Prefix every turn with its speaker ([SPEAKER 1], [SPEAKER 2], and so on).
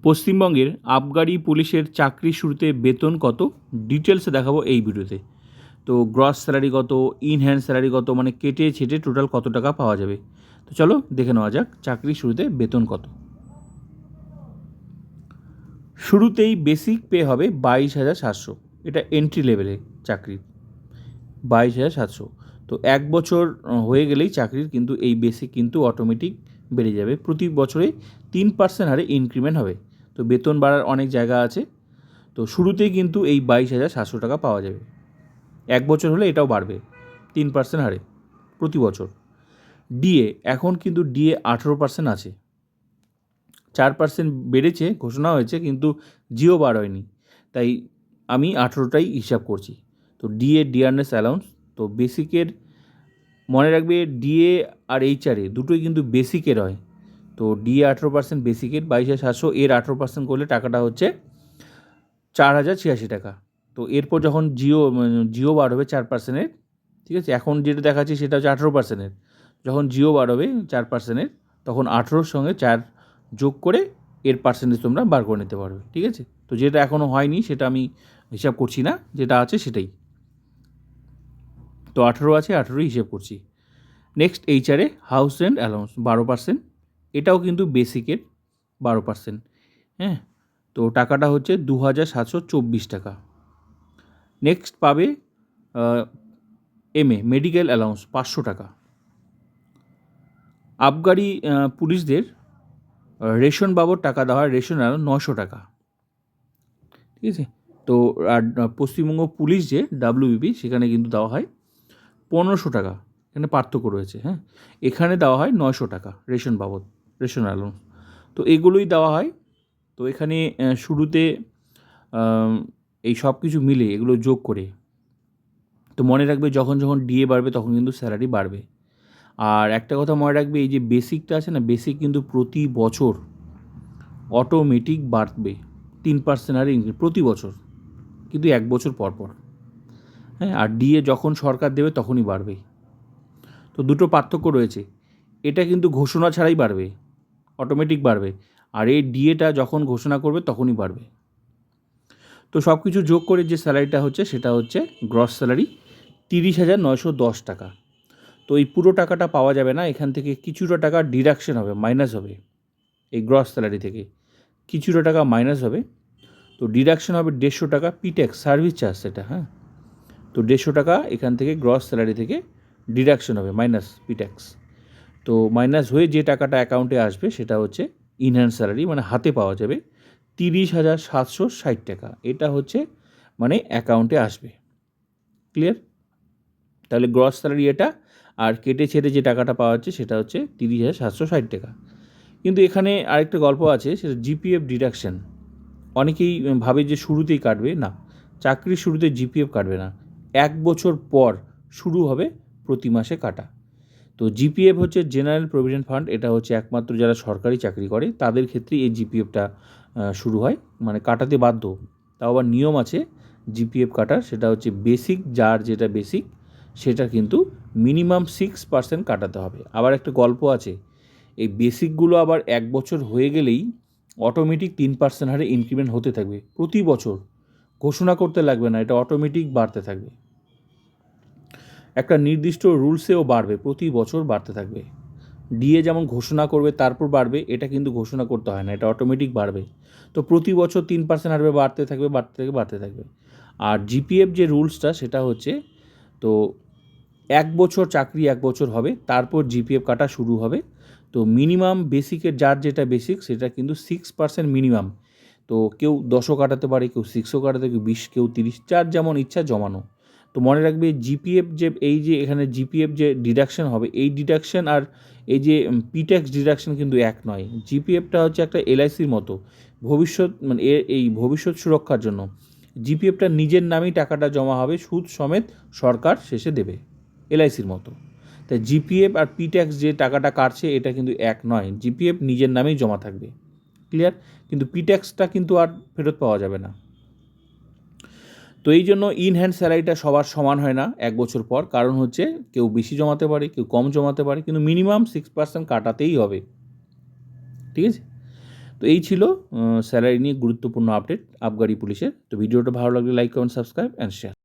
[SPEAKER 1] পশ্চিমবঙ্গের আবগারি পুলিশের চাকরি শুরুতে বেতন কত ডিটেলসে দেখাবো এই ভিডিওতে। তো গ্রস স্যালারি কত, ইন হ্যান্ড স্যালারি কত, মানে কেটে ছেটে টোটাল কত টাকা পাওয়া যাবে। তো চলো দেখে নেওয়া যাক চাকরি শুরুতে বেতন কত। শুরুতেই বেসিক পে হবে 22,700, এটা এন্ট্রি লেভেলে চাকরি 22,700। তো এক বছর হয়ে গেলেই চাকরির কিন্তু এই বেসিক কিন্তু অটোমেটিক বেড়ে যাবে, প্রতি বছরে 3% হারে ইনক্রিমেন্ট হবে। তো বেতন বাড়ার অনেক জায়গা আছে, তো শুরুতেই কিন্তু এই 22,700 টাকা পাওয়া যাবে। এক বছর হলে এটাও বাড়বে 3% হারে প্রতি বছর। ডিএ এখন কিন্তু ডিএ 18% আছে, 4% বেড়েছে, ঘোষণা হয়েছে, কিন্তু জিও বার হয়নি, তাই আমি 18টাই হিসাব করছি। তো ডিএ ডিয়ারনেস অ্যালাউন্স, তো বেসিকের মনে রাখবে ডিএ আর এইচআরএ দুটোই কিন্তু বেসিকের হয়। তো ডিএ 18% বেসিকের 22,700, এর 18% করলে টাকাটা হচ্ছে 4,086 টাকা। তো এরপর যখন জিও বার হবে 4%, ঠিক আছে, এখন যেটা দেখাচ্ছি সেটা হচ্ছে 18%। যখন জিও বার হবে 4%, তখন 18-র সঙ্গে 4 যোগ করে এর পার্সেন্টেজ তোমরা বার করে নিতে পারবে, ঠিক আছে। তো যেটা এখনও হয়নি সেটা আমি হিসাব করছি না, যেটা আছে সেটাই। তো 18 আছে, 18ই হিসেব করছি। Next HRA house rent allowance 12%, এটাও কিন্তু বেসিকের 12%। হ্যাঁ, তো টাকাটা হচ্ছে 2,724 টাকা। নেক্সট পাবে এমএ মেডিকেল অ্যালাউন্স 500 টাকা। আবগারি পুলিশদের রেশন বাবদ টাকা দেওয়া হয়, রেশন অ্যালাউন্স 900 টাকা, ঠিক আছে। তো আর পশ্চিমবঙ্গ পুলিশ যে ডাব্লিউবিপি সেখানে কিন্তু দেওয়া হয় 1500 টাকা, এখানে পার্থক্য রয়েছে। হ্যাঁ, এখানে দেওয়া হয় 900 টাকা রেশন বাবদ, রেশন অ্যালাউন্স। তো এগুলোই দেওয়া হয়। তো এখানে শুরুতে এই সব কিছু মিলে এগুলো যোগ করে, তো মনে রাখবে যখন যখন ডিএ বাড়বে তখন কিন্তু স্যালারি বাড়বে। আর একটা কথা মনে রাখবে, এই যে বেসিকটা আছে না, বেসিক কিন্তু প্রতি বছর অটোমেটিক বাড়বে 3% হারে ইনক্রিজ প্রতি বছর, কিন্তু এক বছর পর পর। হ্যাঁ, আর ডিএ যখন সরকার দেবে তখনই বাড়বে। তো দুটো পার্থক্য রয়েছে, এটা কিন্তু ঘোষণা ছাড়াই বাড়বে, অটোমেটিক বাড়বে, আর এই ডিএটা যখন ঘোষণা করবে তখনই বাড়বে। তো সব কিছু যোগ করে যে স্যালারিটা হচ্ছে সেটা হচ্ছে গ্রস স্যালারি 30,910 টাকা। তো এই পুরো টাকাটা পাওয়া যাবে না, এখান থেকে কিছুটা টাকা ডিডাকশন হবে, মাইনাস হবে, এই গ্রস স্যালারি থেকে কিছুটা টাকা মাইনাস হবে। তো ডিডাকশন হবে 150 টাকা, পিট্যাক্স সার্ভিস চার্জ সেটা। হ্যাঁ, তো 150 টাকা এখান থেকে গ্রস স্যালারি থেকে ডিডাকশন হবে, মাইনাস পিট্যাক্স। তো মাইনাস হয়ে যে টাকাটা অ্যাকাউন্টে আসবে সেটা হচ্ছে ইনহ্যান্ড স্যালারি, মানে হাতে পাওয়া যাবে 30,760 টাকা। এটা হচ্ছে মানে অ্যাকাউন্টে আসবে। ক্লিয়ার? তাহলে গ্রস স্যালারি এটা, আর কেটে ছেটে যে টাকাটা পাওয়া যাচ্ছে সেটা হচ্ছে 30,760 টাকা। কিন্তু এখানে আরেকটা গল্প আছে, সেটা জিপিএফ ডিডাকশন। অনেকেই ভাবে যে শুরুতেই কাটবে, না, চাকরির শুরুতে জিপিএফ কাটবে না, এক বছর পর শুরু হবে প্রতি মাসে কাটা। তো জিপিএফ হচ্ছে জেনারেল প্রভিডেন্ট ফান্ড, এটা হচ্ছে একমাত্র যারা সরকারি চাকরি করে তাদের ক্ষেত্রেই এই জিপিএফটা শুরু হয়, মানে কাটাতে বাধ্য। তাও আবার নিয়ম আছে জিপিএফ কাটার, সেটা হচ্ছে বেসিক, যার যেটা বেসিক সেটা কিন্তু মিনিমাম 6% কাটাতে হবে। আবার একটা গল্প আছে, এই বেসিকগুলো আবার এক বছর হয়ে গেলেই অটোমেটিক 3% হারে ইনক্রিমেন্ট হতে থাকবে প্রতি বছর, ঘোষণা করতে লাগবে না, এটা অটোমেটিক বাড়তে থাকবে, একটা নির্দিষ্ট রুলসেও বাড়বে, প্রতি বছর বাড়তে থাকবে। ডিএ যেমন ঘোষণা করবে তারপর বাড়বে, এটা কিন্তু ঘোষণা করতে হয় না, এটা অটোমেটিক বাড়বে। তো প্রতি বছর 3% হারে বাড়তে থাকবে, বাড়তে থাকবে, বাড়তে থাকবে। আর জিপিএফ যে রুলসটা সেটা হচ্ছে, তো এক বছর চাকরি এক বছর হবে, তারপর জিপিএফ কাটা শুরু হবে। তো মিনিমাম বেসিকের যার যেটা বেসিক সেটা কিন্তু 6% মিনিমাম। তো কেউ 10ও কাটাতে পারে, কেউ 6ও কাটাতে, কেউ 20, কেউ 30, যার যেমন ইচ্ছা জমানো। তো মনে রাখবে জিপিএফ যে এই যে এখানে জিপিএফ যে ডিডাকশন হবে, এই ডিডাকশন আর এই যে পিট্যাক্স ডিডাকশন কিন্তু এক নয়। জিপিএফটা হচ্ছে একটা এলআইসির মতো, ভবিষ্যৎ মানে এই ভবিষ্যৎ সুরক্ষার জন্য। জিপিএফটা নিজের নামেই টাকাটা জমা হবে, সুদ সমেত সরকার শেষে দেবে, এলআইসির মতো। তাই জিপিএফ আর পিট্যাক্স যে টাকাটা কাটছে এটা কিন্তু এক নয়, জিপিএফ নিজের নামেই জমা থাকবে। ক্লিয়ার? কিন্তু পিট্যাক্সটা কিন্তু আর ফেরত পাওয়া যাবে না। তো এই জন্য ইন হ্যান্ড স্যালারিটা সবার সমান হয় না এক বছর পর, কারণ হচ্ছে কেউ বেশি জমাতে পারে, কেউ কম জমাতে পারে, কিন্তু মিনিমাম 6% কাটাতেই হবে, ঠিক আছে। তো এই ছিল স্যালারি নিয়ে গুরুত্বপূর্ণ আপডেট আবগারি পুলিশের। তো ভিডিওটা ভালো লাগলে like, comment, subscribe and share.